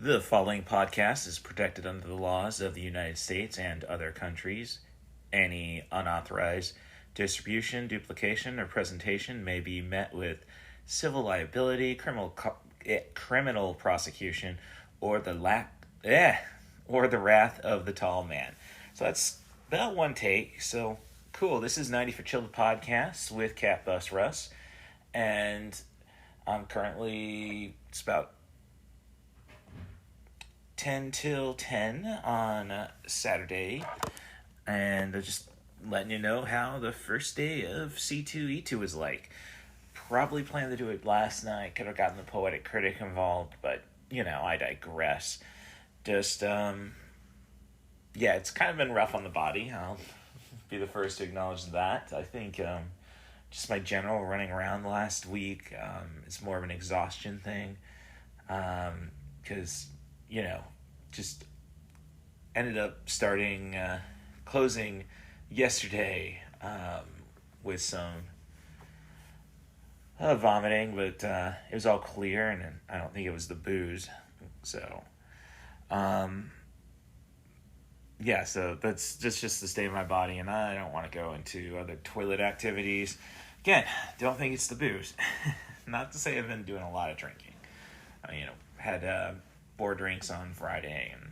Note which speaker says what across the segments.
Speaker 1: The following podcast is protected under the laws of the United States and other countries. Any unauthorized distribution, duplication, or presentation may be met with civil liability, criminal prosecution, or the wrath of the tall man. So that's about one take. So cool. This is 90 for Chilled podcast with CatBusRuss, and I'm currently it's about 10 till 10 on Saturday, and I'm just letting you know how the first day of C2E2 was like. Probably planned to do it last night, could have gotten the poetic critic involved, but I digress. Just it's kind of been rough on the body. I'll be the first to acknowledge that. I think just my general running around the last week is more of an exhaustion thing, because just ended up closing yesterday with some vomiting, but it was all clear, and I don't think it was the booze. So, so that's just the state of my body, and I don't want to go into other toilet activities. Again, don't think it's the booze. Not to say I've been doing a lot of drinking. Had 4 drinks on Friday, and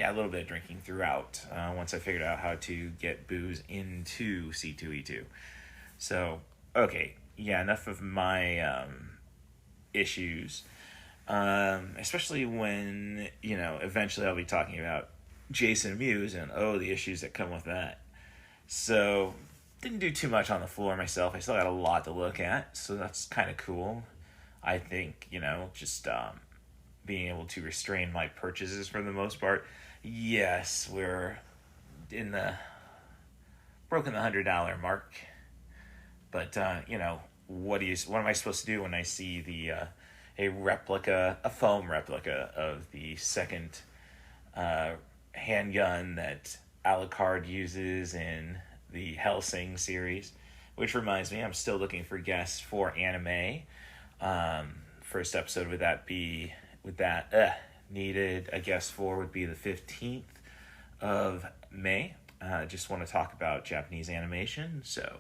Speaker 1: a little bit of drinking throughout once I figured out how to get booze into C2E2. So, okay, enough of my issues, especially when, eventually I'll be talking about Jason and Mewes and, the issues that come with that. So, didn't do too much on the floor myself. I still got a lot to look at, so that's kind of cool. I think, just being able to restrain my purchases for the most part. Yes, we're broken the $100 mark. But what am I supposed to do when I see a foam replica of the second handgun that Alucard uses in the Hellsing series? Which reminds me, I'm still looking for guests for anime. First episode needed a guest for would be the 15th of May. Just want to talk about Japanese animation, so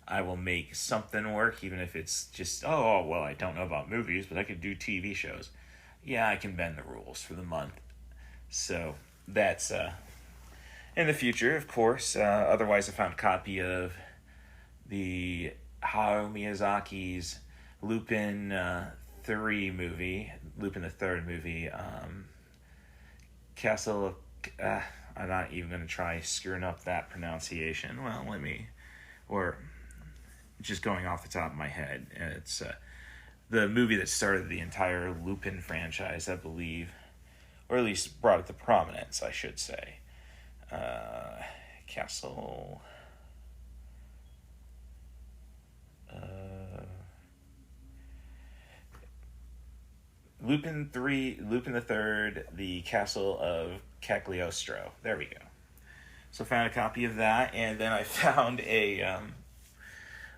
Speaker 1: I will make something work, even if it's just, I don't know about movies, but I could do TV shows. I can bend the rules for the month. So that's in the future, of course. Otherwise, I found a copy of the Hayao Miyazaki's Lupin the third movie, Castle of... I'm not even going to try screwing up that pronunciation. Well, or just going off the top of my head. And it's the movie that started the entire Lupin franchise, I believe. Or at least brought it to prominence, I should say. Castle... Lupin the Third, the Castle of Cagliostro. There we go. So I found a copy of that, and then I found a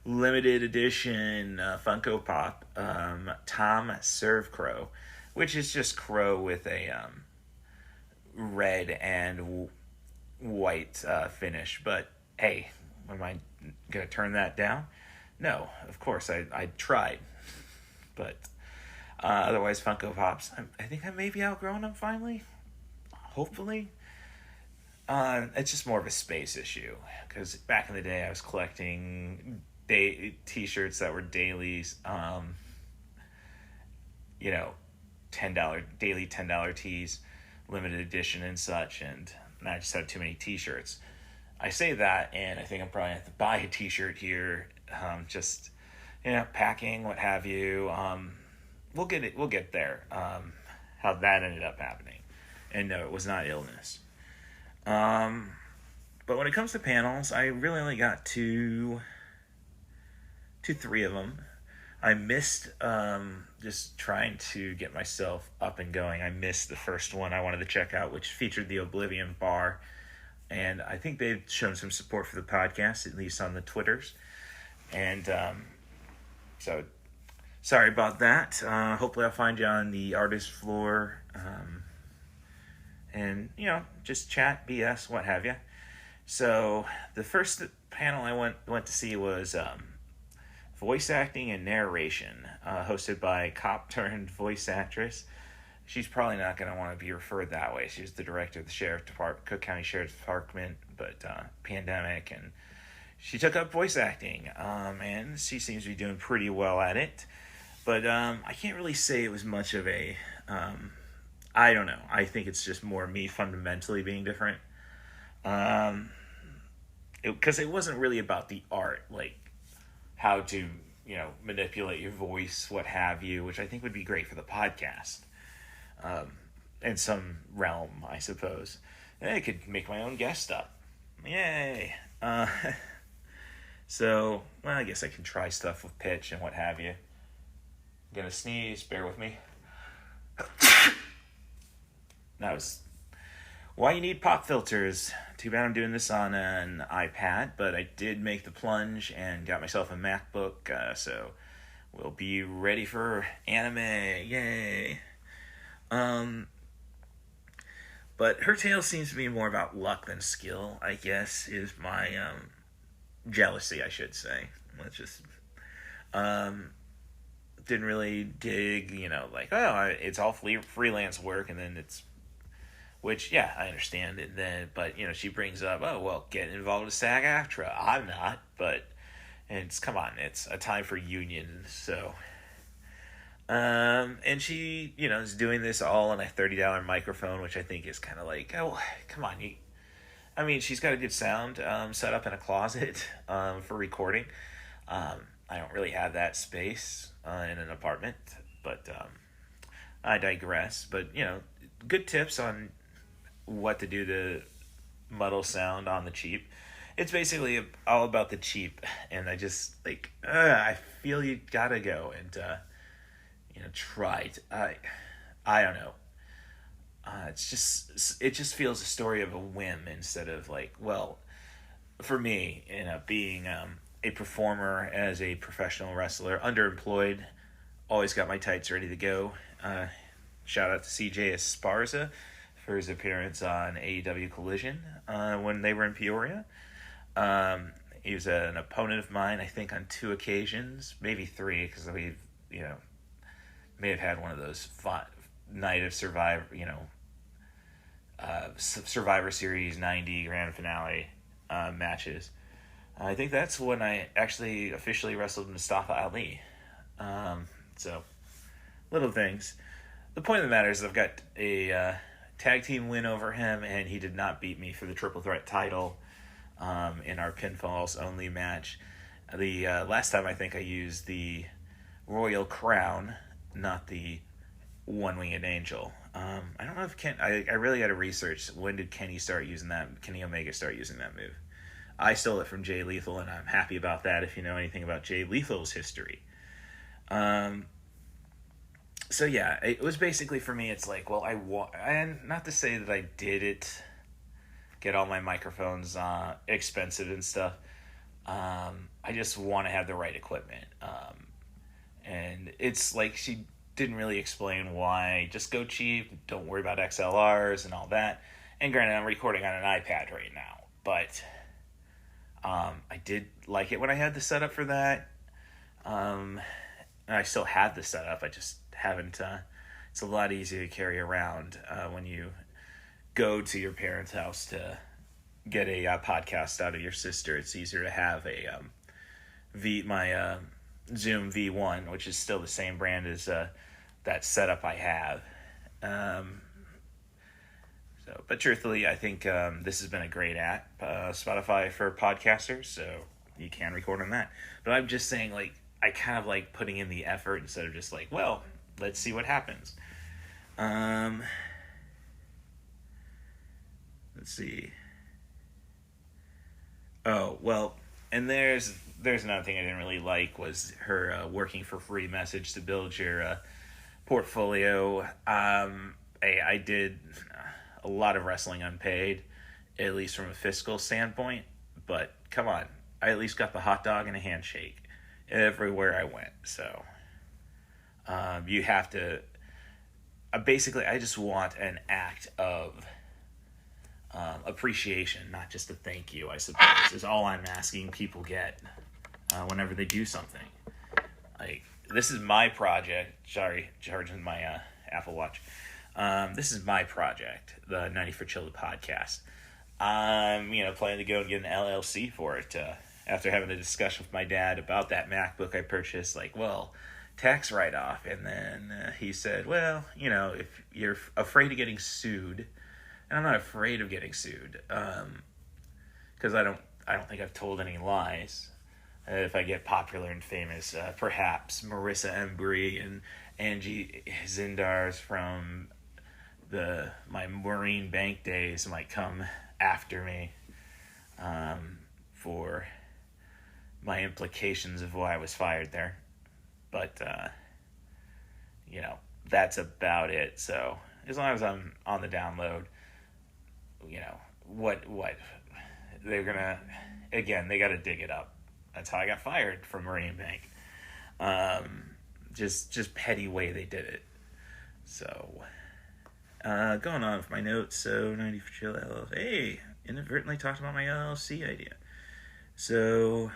Speaker 1: limited edition Funko Pop, Tom Serve-Crow, which is just Crow with a red and white finish. But hey, am I going to turn that down? No, of course, I tried. But otherwise, Funko Pops, I think I may be outgrown them finally. Hopefully. It's just more of a space issue. Because back in the day, I was collecting t-shirts that were dailies. Daily $10 tees, limited edition and such. And I just had too many t-shirts. I say that, and I think I'm probably going to have to buy a t-shirt here. Packing, what have you. We'll get there. How that ended up happening. And no, it was not illness. But when it comes to panels, I really only got 3 of them. I missed, just trying to get myself up and going. I missed the first one I wanted to check out, which featured the Oblivion Bar. And I think they've shown some support for the podcast, at least on the Twitters. And so Sorry about that. Hopefully I'll find you on the artist floor. And, just chat, BS, what have you. So the first panel I went to see was voice acting and narration, hosted by cop turned voice actress. She's probably not going to want to be referred that way. She's the director of the Sheriff Department, Cook County Sheriff's Department, but pandemic, and she took up voice acting, and she seems to be doing pretty well at it. But I can't really say it was much of a. I don't know. I think it's just more me fundamentally being different. Because it wasn't really about the art, like how to manipulate your voice, what have you, which I think would be great for the podcast. In some realm, I suppose. And I could make my own guest up. Yay! So, well, I guess I can try stuff with pitch and what have you. I'm gonna sneeze, bear with me. That was why you need pop filters. Too bad I'm doing this on an iPad, but I did make the plunge and got myself a MacBook, so we'll be ready for anime. Yay! But her tale seems to be more about luck than skill, I guess, is my jealousy, I should say. Let's just didn't really dig, it's all freelance work, and then it's, which, yeah, I understand it then, but, she brings up, oh, well, get involved with SAG-AFTRA. I'm not, but come on, it's a time for unions, so. And she, is doing this all on a $30 microphone, which I think is kind of like, oh, come on, she's got a good sound set up in a closet for recording. I don't really have that space in an apartment, but I digress. But, good tips on what to do to muddle sound on the cheap. It's basically all about the cheap, and I just, I feel you gotta go and, try to, I don't know. It just feels a story of a whim instead of for me, being a performer as a professional wrestler, underemployed, always got my tights ready to go. Shout out to CJ Esparza for his appearance on AEW Collision when they were in Peoria. He was an opponent of mine, I think, on 2 occasions, maybe 3, because we, may have had one of those Night of Survivor, Survivor Series 90 grand finale matches. I think that's when I actually officially wrestled Mustafa Ali. So, little things. The point of the matter is I've got a tag team win over him, and he did not beat me for the triple threat title in our pinfalls only match. The last time I think I used the Royal Crown, not the One-Winged Angel. I don't know if I really got to research when did Kenny Omega start using that move. I stole it from Jay Lethal, and I'm happy about that if you know anything about Jay Lethal's history. So yeah, it was basically for me, it's like, well, and not to say that I did it, get all my microphones expensive and stuff. I just want to have the right equipment. And it's like she didn't really explain why. Just go cheap, don't worry about XLRs and all that. And granted, I'm recording on an iPad right now, but I did like it when I had the setup for that. And I still have the setup, I just haven't. It's a lot easier to carry around when you go to your parents' house to get a podcast out of your sister. It's easier to have a my Zoom V1, which is still the same brand as that setup I have. But truthfully, I think this has been a great app, Spotify for podcasters, so you can record on that. But I'm just saying, I kind of like putting in the effort instead of just well, let's see what happens. Let's see. Oh, well, and there's another thing I didn't really like was her working for free message to build your portfolio. I did a lot of wrestling unpaid, at least from a fiscal standpoint, but come on, I at least got the hot dog and a handshake everywhere I went, so You have to, basically, I just want an act of appreciation, not just a thank you, I suppose, is all I'm asking people get whenever they do something. Like, this is my project. Sorry, charging my Apple Watch. This is my project, the 90 for Chill podcast. I'm, planning to go and get an LLC for it. After having a discussion with my dad about that MacBook I purchased, tax write-off. And then he said, well, if you're afraid of getting sued, and I'm not afraid of getting sued, because I don't think I've told any lies. If I get popular and famous, perhaps Marissa Embry and Angie Zindars from my Marine Bank days might come after me for my implications of why I was fired there. But, that's about it. So as long as I'm on the download, what they're gonna, again, they got to dig it up. That's how I got fired from Marine Bank. Just petty way they did it. So, going on with my notes. So 90 for Chill LLC. Hey, inadvertently talked about my LLC idea. So,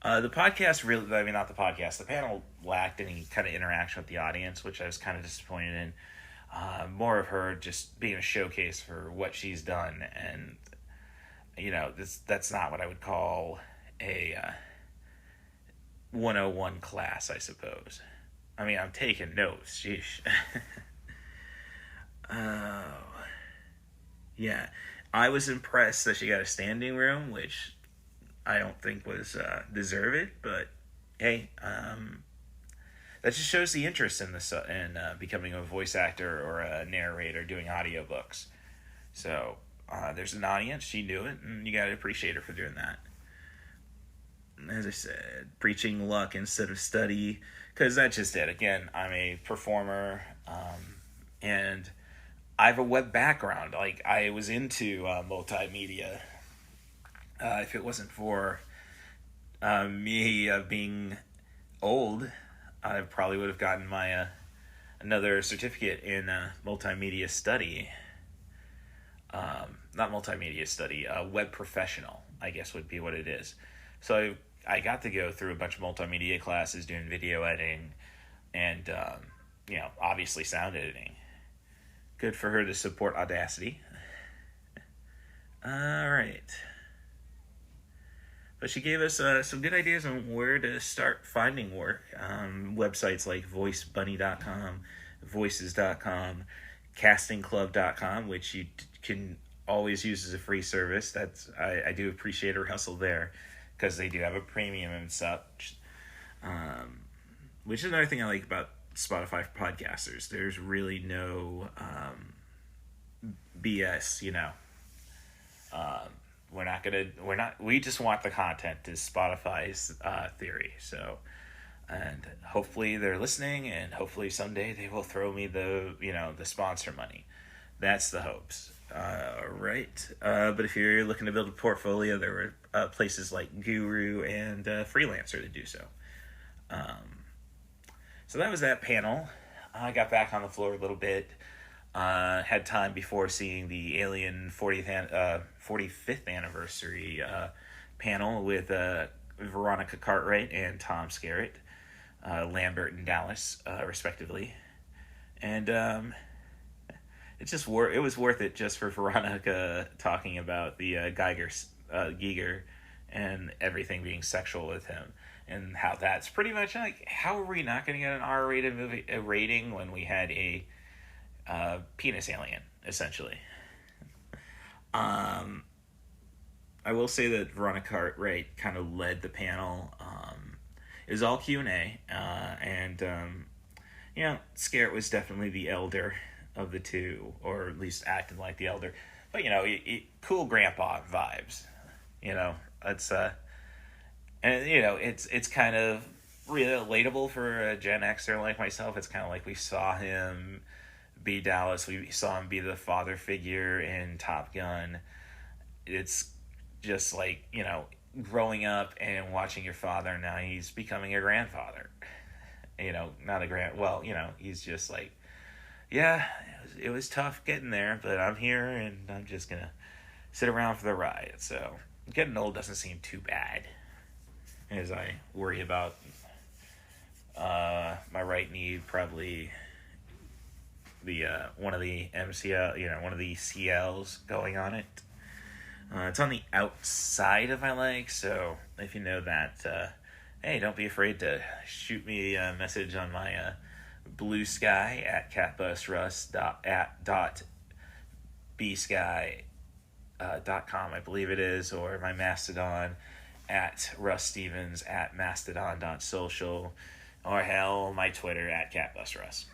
Speaker 1: the podcast the panel lacked any kind of interaction with the audience, which I was kind of disappointed in. More of her just being a showcase for what she's done, and that's not what I would call a 101 class, I suppose. I mean, I'm taking notes. Sheesh. Yeah. I was impressed that she got a standing room, which I don't think was deserved, but hey, that just shows the interest in this in becoming a voice actor or a narrator doing audiobooks. So there's an audience. She knew it, and you got to appreciate her for doing that. As I said, preaching luck instead of study, because that's just it. Again, I'm a performer, and I have a web background. Like, I was into multimedia. If it wasn't for me being old, I probably would have gotten my another certificate in multimedia study. Not multimedia study, web professional, I guess would be what it is. So I got to go through a bunch of multimedia classes doing video editing and, obviously sound editing. Good for her to support Audacity. All right. But she gave us some good ideas on where to start finding work. Websites like voicebunny.com, voices.com, castingclub.com, which you can always use as a free service. I do appreciate her hustle there, because they do have a premium and such. Which is another thing I like about Spotify for podcasters. There's really no BS, we just want the content, is Spotify's theory. So, and hopefully they're listening, and hopefully someday they will throw me the sponsor money. That's the hopes. Right. But if you're looking to build a portfolio, there are places like Guru and Freelancer to do so. So that was that panel. I got back on the floor a little bit. Had time before seeing the Alien 45th anniversary panel with Veronica Cartwright and Tom Skerritt, Lambert and Dallas, respectively. And it was worth it just for Veronica talking about the Giger and everything being sexual with him, and how that's pretty much like, how are we not going to get an R-rated movie rating when we had a penis alien, essentially. I will say that Veronica Cartwright kind of led the panel. It was all Q&A, and Skerritt was definitely the elder of the two, or at least acting like the elder. But cool grandpa vibes. It's it's kind of relatable for a Gen Xer like myself. It's kind of like we saw him be Dallas. We saw him be the father figure in Top Gun. It's just like, growing up and watching your father. Now he's becoming a grandfather. Not a he's just like, yeah, it was tough getting there, but I'm here and I'm just gonna sit around for the ride. So getting old doesn't seem too bad, as I worry about my right knee, probably the one of the MCL, one of the CLs going on it. It's on the outside of my leg, so if you know that, hey, don't be afraid to shoot me a message on my Blue Sky at CatBusRuss.bsky.com, I believe it is, or my Mastodon at Russ Stevens at mastodon.social, or hell, my Twitter at CatBusRuss.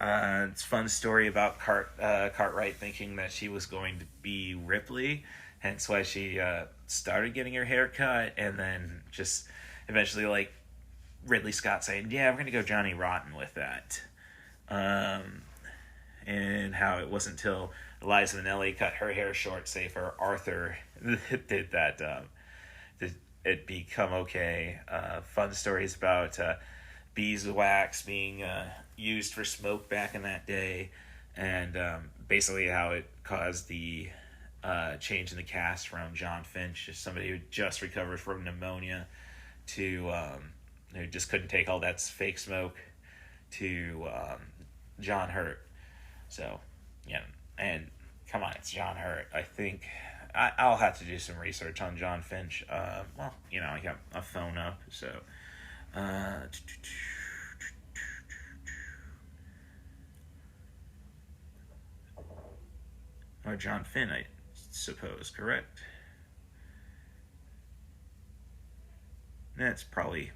Speaker 1: It's a fun story about Cartwright thinking that she was going to be Ripley, hence why she started getting her hair cut, and then just eventually, like, Ridley Scott saying, yeah, we're going to go Johnny Rotten with that. And how it wasn't until Liza Minnelli cut her hair short, say for Arthur, did that, did it become okay. Fun stories about beeswax being used for smoke back in that day, and basically how it caused the change in the cast from John Finch, somebody who just recovered from pneumonia, to who just couldn't take all that fake smoke, to John Hurt. So, and come on, it's John Hurt. I think I'll have to do some research on John Finch. I got a phone up, so. Or John Finn, I suppose, correct? That's probably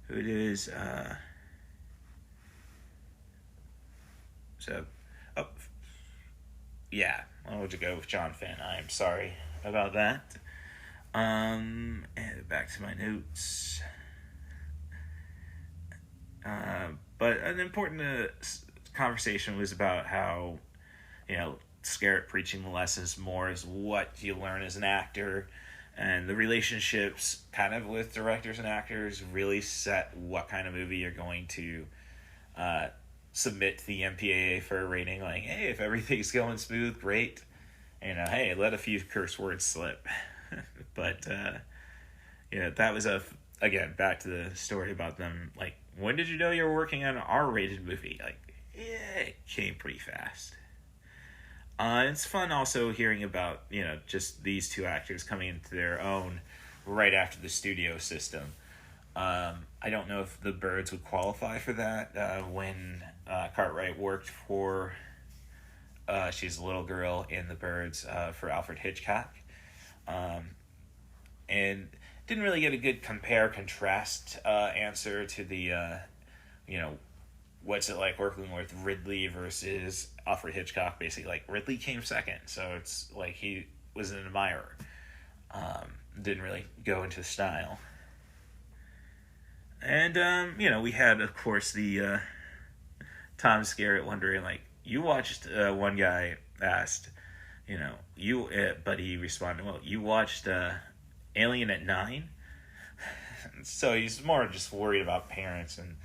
Speaker 1: who it is. Yeah, I'll just go with John Finn. I am sorry about that. And back to my notes. But an important conversation was about how, Skerritt preaching the lessons more is what you learn as an actor, and the relationships kind of with directors and actors really set what kind of movie you're going to submit to the MPAA for a rating. Like, hey, if everything's going smooth, great. Hey, let a few curse words slip. But, that was again, back to the story about them, like, when did you know you were working on an R-rated movie? Like, yeah, it came pretty fast. It's fun also hearing about, just these two actors coming into their own right after the studio system. I don't know if the Birds would qualify for that. When Cartwright worked for She's a Little Girl in the Birds for Alfred Hitchcock. And didn't really get a good compare-contrast answer to the, what's it like working with Ridley versus Alfred Hitchcock. Basically, like, Ridley came second, so it's like he was an admirer. Didn't really go into style. And, we had, of course, the Tom Skerritt wondering, like, you watched, one guy asked, but he responded, well, you watched Alien at 9? So he's more just worried about parents and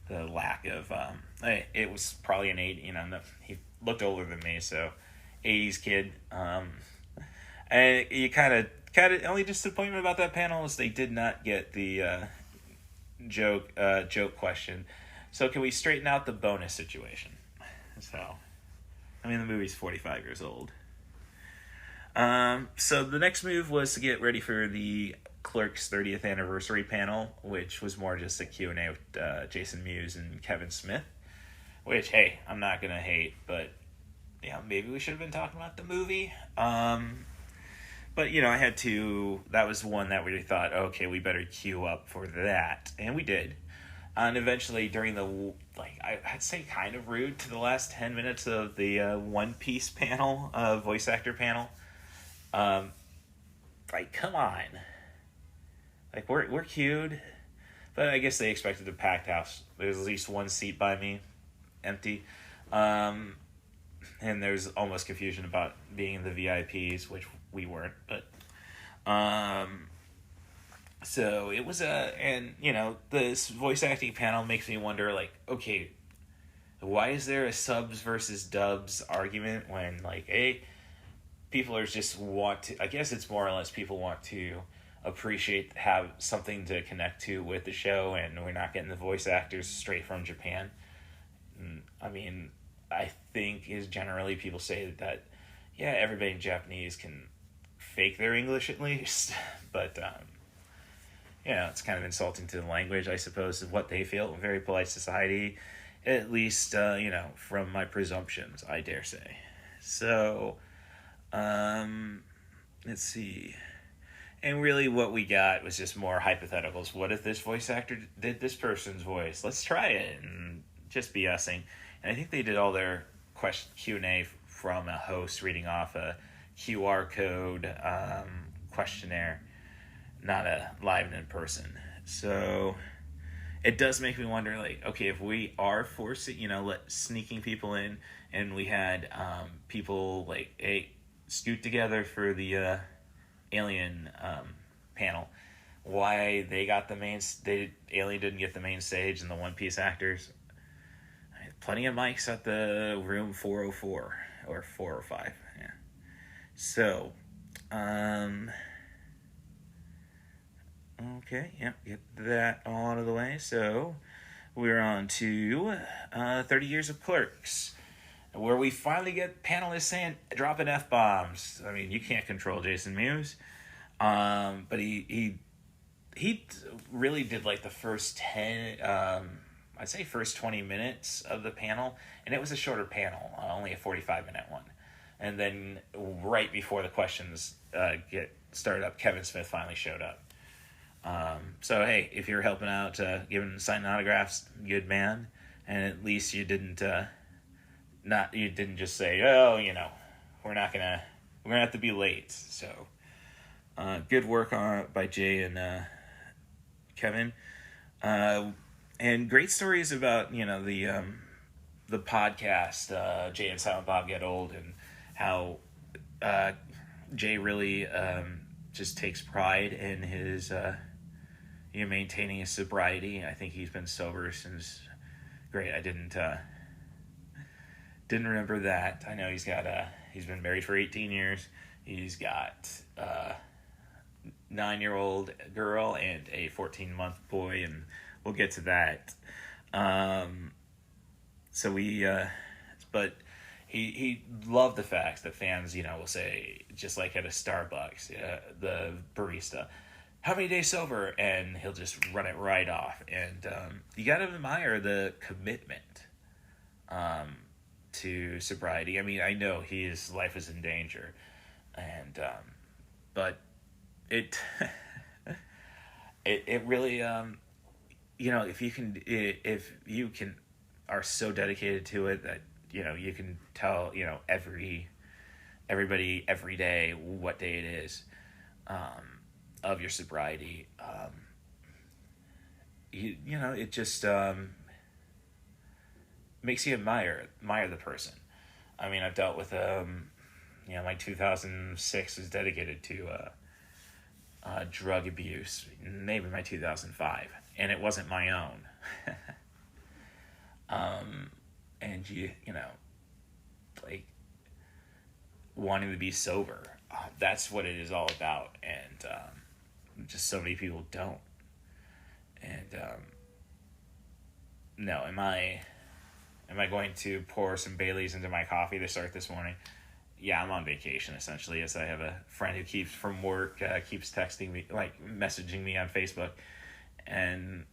Speaker 1: the lack of, it was probably an 8, he looked older than me, so 80s kid. And you kind of only disappointment about that panel is they did not get the joke question. So can we straighten out the bonus situation? So, the movie's 45 years old. So the next move was to get ready for the Clerks 30th anniversary panel, which was more just a Q&A with Jason Mewes and Kevin Smith, which, hey, I'm not going to hate, but maybe we should have been talking about the movie. But, I had to, that was one that we thought, okay, we better queue up for that, and we did. And eventually, during the, I'd say kind of rude to the last 10 minutes of the One Piece panel, voice actor panel, come on. We're queued, but I guess they expected a packed house. There's at least one seat by me, empty. and there's almost confusion about being the VIPs, which we weren't, but so it was and this voice acting panel makes me wonder, like, okay, why is there a subs versus dubs argument when, like, people are just want to, I guess it's more or less people want to appreciate, have something to connect to with the show, and we're not getting the voice actors straight from Japan. I mean, I think is generally people say that yeah, everybody in Japanese can fake their English at least, but it's kind of insulting to the language, I suppose, of what they feel. A very polite society, at least, from my presumptions, I dare say. So, let's see. And really what we got was just more hypotheticals. What if this voice actor did this person's voice? Let's try it. And just BSing. And I think they did all their Q&A from a host reading off a QR code questionnaire, not a live in person. So it does make me wonder, like, okay, if we are forcing, sneaking people in, and we had people like scoot together for the Alien panel, why they got Alien didn't get the main stage, and the One Piece actors. Plenty of mics at the room 404 or 405. Yeah. So, okay, yeah, get that all out of the way. So, we're on to 30 Years of Clerks, where we finally get panelists saying, dropping F-bombs. I mean, you can't control Jason Mewes. But he really did, like, the first 10, I'd say first 20 minutes of the panel, and it was a shorter panel, only a 45-minute one. And then right before the questions get started up, Kevin Smith finally showed up. So hey, if you're helping out, signing autographs, good man. And at least you didn't just say, we're gonna have to be late. So good work by Jay and Kevin. And great stories about, the podcast, Jay and Silent Bob Get Old, and how Jay really just takes pride in his maintaining his sobriety. I think he's been sober since. Great, I didn't remember that. I know he's been married for 18 years. He's got a 9-year-old girl and a 14-month boy, and we'll get to that. But he loved the fact that fans, will say, just like at a Starbucks, the barista, how many days sober? And he'll just run it right off. And you got to admire the commitment to sobriety. I mean, I know his life is in danger, and but it it really if you can are so dedicated to it that you can tell everybody every day what day it is of your sobriety. It just makes you admire the person. I mean, I've dealt with my 2006 is dedicated to drug abuse, maybe my 2005, and it wasn't my own. And like wanting to be sober, that's what it is all about. And just so many people don't. And no, am I going to pour some Baileys into my coffee to start this morning? Yeah, I'm on vacation, essentially, as I have a friend who keeps texting me, like messaging me on Facebook, and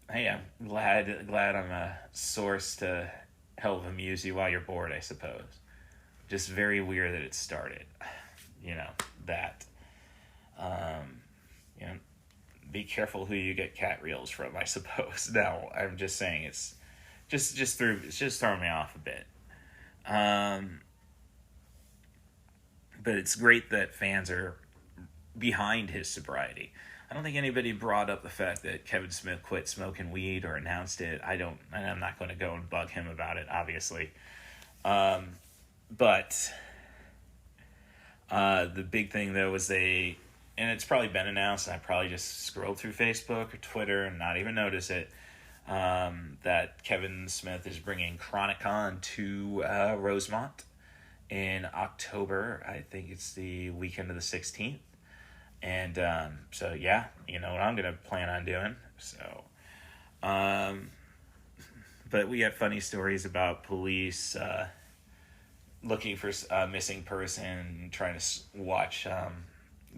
Speaker 1: hey, I'm glad I'm a source to help amuse you while you're bored, I suppose. Just very weird that it started, that. Be careful who you get cat reels from, I suppose. No, I'm just saying it's just throwing me off a bit. But it's great that fans are behind his sobriety. I don't think anybody brought up the fact that Kevin Smith quit smoking weed or announced it. I'm not going to go and bug him about it, obviously. But the big thing, though, was and it's probably been announced, and I probably just scrolled through Facebook or Twitter and not even notice it, that Kevin Smith is bringing ChronicCon to Rosemont in October. I think it's the weekend of the 16th. And so, yeah, you know what I'm going to plan on doing. So, but we have funny stories about police looking for a missing person, trying to watch,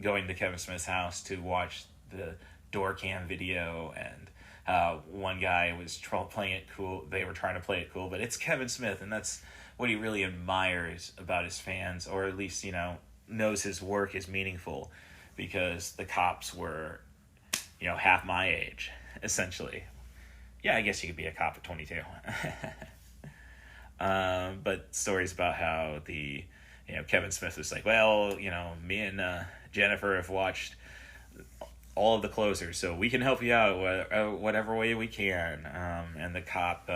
Speaker 1: going to Kevin Smith's house to watch the door cam video, and one guy was playing it cool. They were trying to play it cool, but it's Kevin Smith, and that's what he really admires about his fans, or at least, you know, knows his work is meaningful, because the cops were, you know, half my age, essentially. Yeah, I guess you could be a cop at 22. But stories about how Kevin Smith was like, well, you know, me and Jennifer have watched all of the closers, so we can help you out whatever way we can. And the cop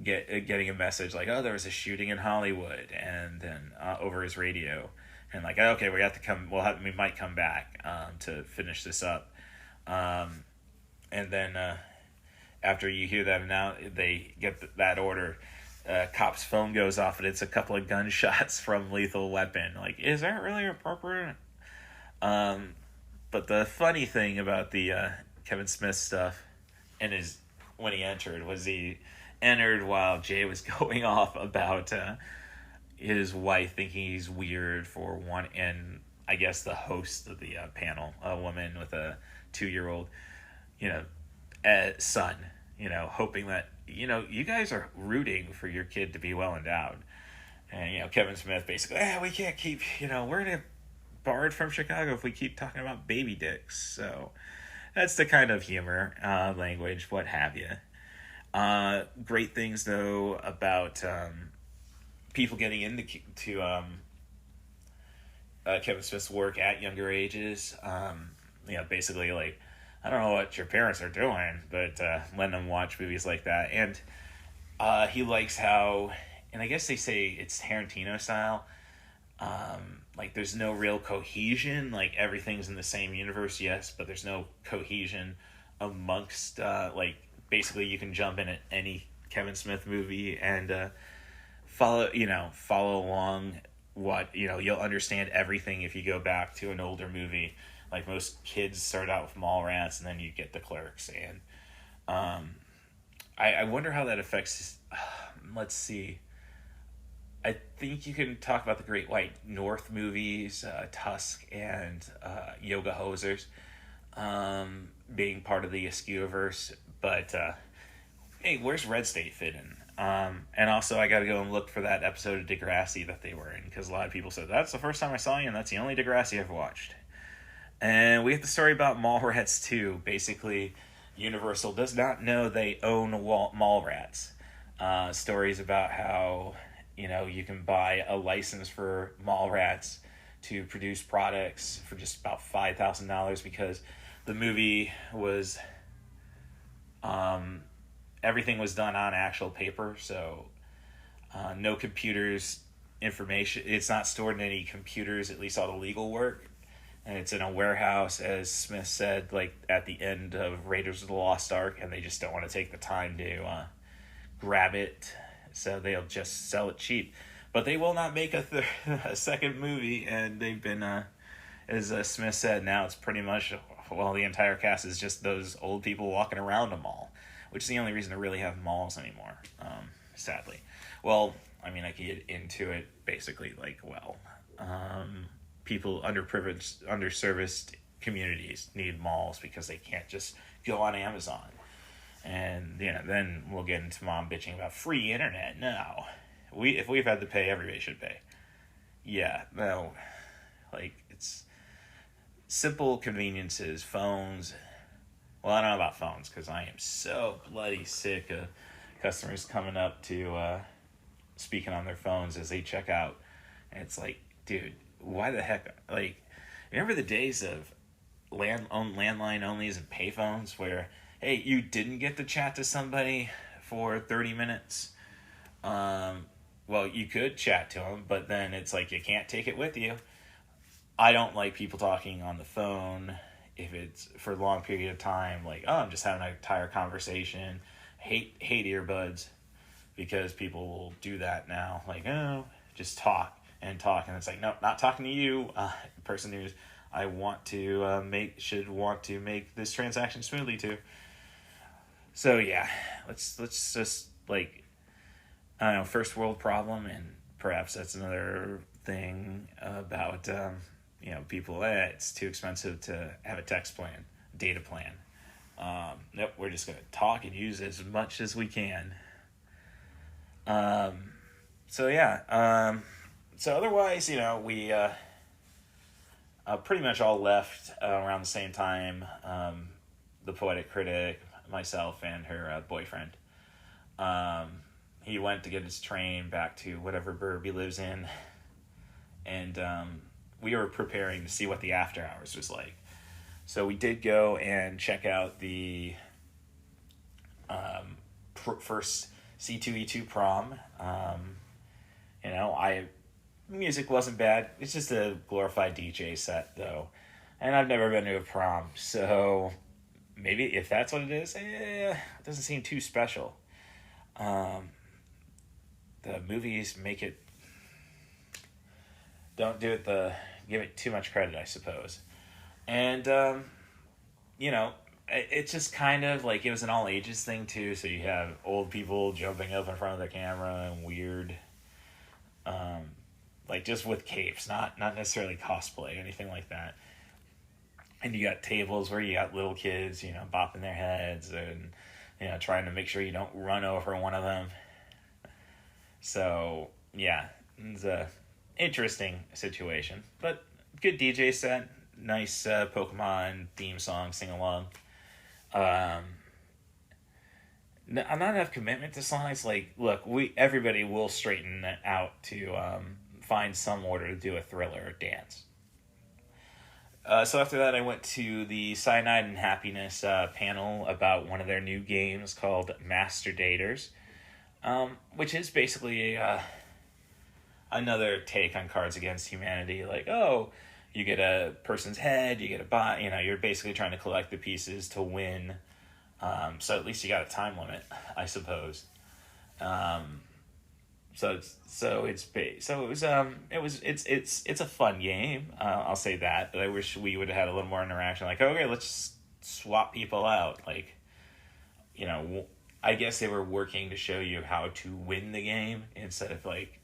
Speaker 1: getting a message like, oh, there was a shooting in Hollywood, and then over his radio. And like, okay, we have to come. We might come back to finish this up. And then after you hear that, now they get that order. Cop's phone goes off, and it's a couple of gunshots from Lethal Weapon. Like, is that really appropriate? But the funny thing about the Kevin Smith stuff, when he entered, was he entered while Jay was going off about his wife thinking he's weird for one, and I guess the host of the panel, a woman with a 2-year-old, son, hoping that, you guys are rooting for your kid to be well endowed. And, Kevin Smith basically, we can't keep, we're going to barred from Chicago if we keep talking about baby dicks. So that's the kind of humor, language, what have you. Great things, though, about people getting into Kevin Smith's work at younger ages. Basically, like, I don't know what your parents are doing, but letting them watch movies like that. And he likes how, and I guess they say it's Tarantino style, like there's no real cohesion, like everything's in the same universe, yes, but there's no cohesion amongst, basically you can jump in at any Kevin Smith movie and follow along what, you'll understand everything if you go back to an older movie. Like most kids start out with Mallrats, and then you get the Clerks. And I wonder how that affects, let's see. I think you can talk about the Great White North movies, Tusk and Yoga Hosers, being part of the Askewverse. But, hey, where's Red State fit in? And also, I got to go and look for that episode of Degrassi that they were in, because a lot of people said, that's the first time I saw you, and that's the only Degrassi I've watched. And we have the story about Mallrats 2. Basically, Universal does not know they own Mallrats. Stories about how, you can buy a license for Mallrats to produce products for just about $5,000 because the movie was, everything was done on actual paper, so no computers information. It's not stored in any computers, at least all the legal work. And it's in a warehouse, as Smith said, like at the end of Raiders of the Lost Ark, and they just don't want to take the time to grab it, so they'll just sell it cheap. But they will not make a second movie, and they've been, as Smith said, now it's pretty much, the entire cast is just those old people walking around a mall, which is the only reason to really have malls anymore, sadly. Well, I mean, I could get into it basically, people, underprivileged, underserviced communities need malls because they can't just go on Amazon. And, then we'll get into mom bitching about free internet. No. If we've had to pay, everybody should pay. Yeah, no. It's simple conveniences, phones. Well, I don't know about phones because I am so bloody sick of customers coming up to speaking on their phones as they check out. And it's like, dude, why the heck? Remember the days of, landline onlys and payphones where, hey, you didn't get to chat to somebody for 30 minutes. Well, you could chat to them, but then it's like you can't take it with you. I don't like people talking on the phone if it's for a long period of time. Like, oh, I'm just having an entire conversation. Hate earbuds, because people will do that now. Like, oh, just talk. And it's like, no, not talking to you. Person who's I want to should want to make this transaction smoothly too. So yeah, let's just, like, I don't know, first world problem, and perhaps that's another thing about people. It's too expensive to have a text plan, data plan. Nope, we're just gonna talk and use as much as we can. So yeah. So otherwise, we pretty much all left around the same time. The Poetic Critic, myself, and her boyfriend. He went to get his train back to whatever burb he lives in, and we were preparing to see what the after hours was like. So we did go and check out the first C2E2 prom. Music wasn't bad. It's just a glorified DJ set, though. And I've never been to a prom, so maybe if that's what it is, it doesn't seem too special. The movies make it... Don't give it too much credit, I suppose. And, it's just kind of like it was an all ages thing too. So you have old people jumping up in front of the camera and weird, like just with capes, not necessarily cosplay, anything like that. And you got tables where you got little kids, bopping their heads and, trying to make sure you don't run over one of them. So yeah, it's a interesting situation, but good DJ set, nice Pokemon theme song, sing along. Not enough commitment to songs. Like, look, everybody will straighten it out to find some order to do a thriller or dance. So after that, I went to the Cyanide and Happiness panel about one of their new games called Master Daters, which is basically another take on Cards Against Humanity. Like, oh, you get a person's head, you get a bot, you're basically trying to collect the pieces to win. So at least you got a time limit, I suppose. It's a fun game. I'll say that, but I wish we would have had a little more interaction. Like, okay, let's swap people out. Like, I guess they were working to show you how to win the game instead of like,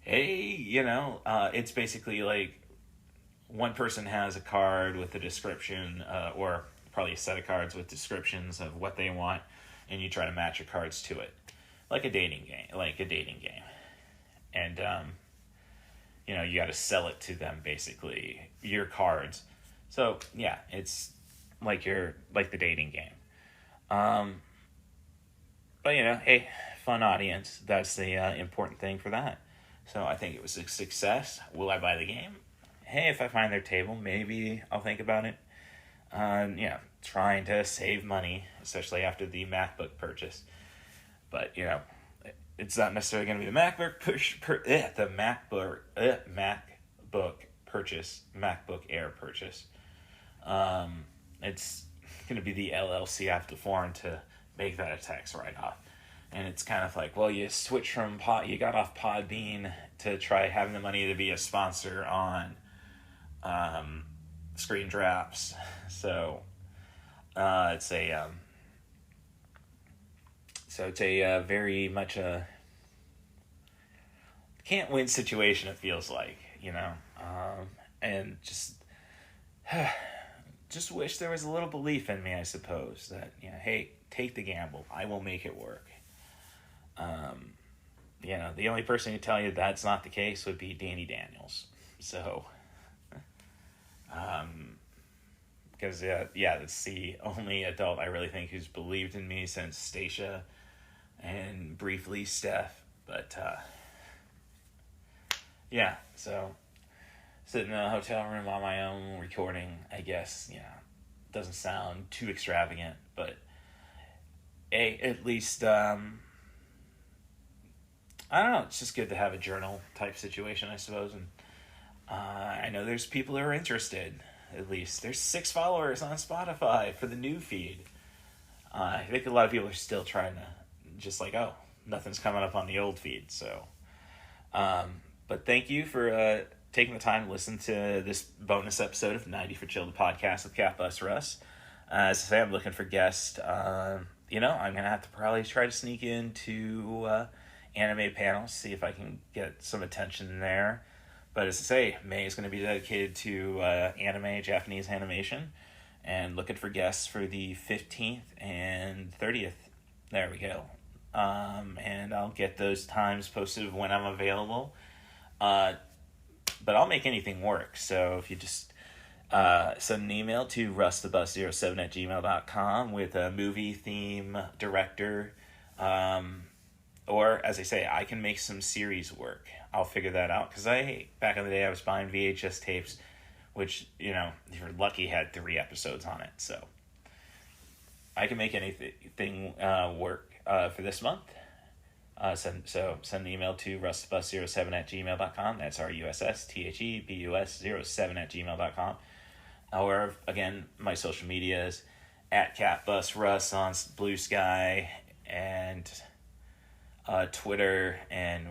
Speaker 1: hey, it's basically like one person has a card with a description, or probably a set of cards with descriptions of what they want, and you try to match your cards to it, like a dating game. And you got to sell it to them, basically, your cards. So yeah, it's like the dating game. But hey, fun audience. That's the important thing for that. So I think it was a success. Will I buy the game? Hey, if I find their table, maybe I'll think about it. Trying to save money, especially after the MacBook purchase. But, it's not necessarily going to be the MacBook Air purchase. It's going to be the LLC I have to form to make that a tax write-off. And it's kind of like, well, you switch from you got off Podbean to try having the money to be a sponsor on Screen Drafts. So it's a very much a can't win situation, it feels like, and just wish there was a little belief in me, I suppose, that, hey, take the gamble. I will make it work. The only person who tell you that's not the case would be Danny Daniels. So, because that's the only adult I really think who's believed in me since Stacia and briefly Steph. But, so sitting in a hotel room on my own recording, I guess, doesn't sound too extravagant, but at least, I don't know, it's just good to have a journal type situation, I suppose. And I know there's people who are interested. At least there's 6 followers on Spotify for the new feed. I think a lot of people are still trying to just like, oh, nothing's coming up on the old feed. So, but thank you for taking the time to listen to this bonus episode of 90 for Chill, the podcast with CatBusRuss. As I say, I'm looking for guests. I'm going to have to probably try to sneak into anime panels, see if I can get some attention there. But as I say, May is going to be dedicated to anime, Japanese animation, and looking for guests for the 15th and 30th. There we go. And I'll get those times posted when I'm available. But I'll make anything work. So if you just send an email to rustthebus07@gmail.com with a movie theme, director, or, as I say, I can make some series work. I'll figure that out. Because back in the day, I was buying VHS tapes, which, if you're lucky, had 3 episodes on it. So I can make anything work for this month. Send an email to rustthebus07@gmail.com. That's RUSSTHEBUS07@gmail.com. Or, again, my social medias, at CatBusRuss on Blue Sky, and Twitter, and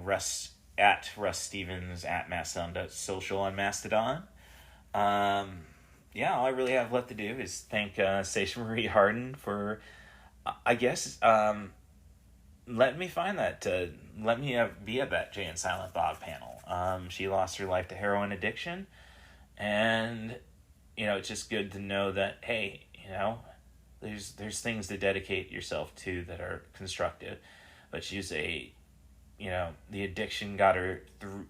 Speaker 1: at Russ Stevens at Mastodon.social on Mastodon. All I really have left to do is thank Station Marie Harden for, I guess, let me find that, let me be at that Jay and Silent Bob panel. She lost her life to heroin addiction, and, it's just good to know that, hey, there's things to dedicate yourself to that are constructive. But she's the addiction got her through,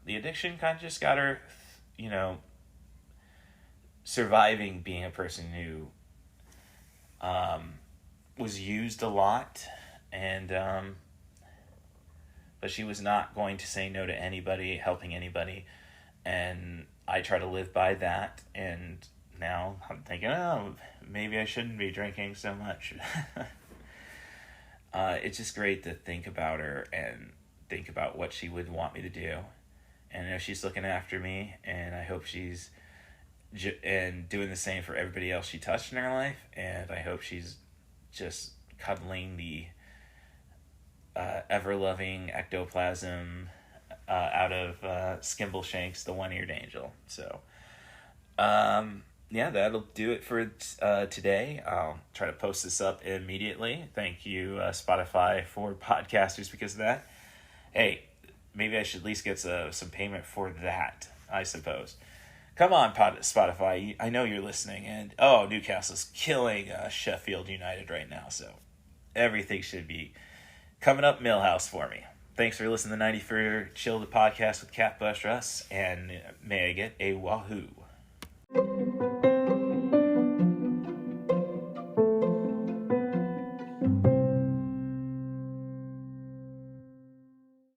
Speaker 1: the addiction kind of just got her, surviving being a person who was used a lot, and but she was not going to say no to anybody, helping anybody, and I try to live by that, and now I'm thinking, oh, maybe I shouldn't be drinking so much. It's just great to think about her and think about what she would want me to do. And I know she's looking after me, and I hope she's and doing the same for everybody else she touched in her life. And I hope she's just cuddling the ever-loving ectoplasm out of Skimbleshanks, the one-eared angel. So, that'll do it for today. I'll try to post this up immediately. Thank you, Spotify, for podcasters because of that. Hey, maybe I should at least get some payment for that, I suppose. Come on, Spotify. I know you're listening. And, Newcastle's killing Sheffield United right now. So everything should be coming up Millhouse for me. Thanks for listening to 90 for Chill, the podcast with CatBusRuss. And may I get a wahoo.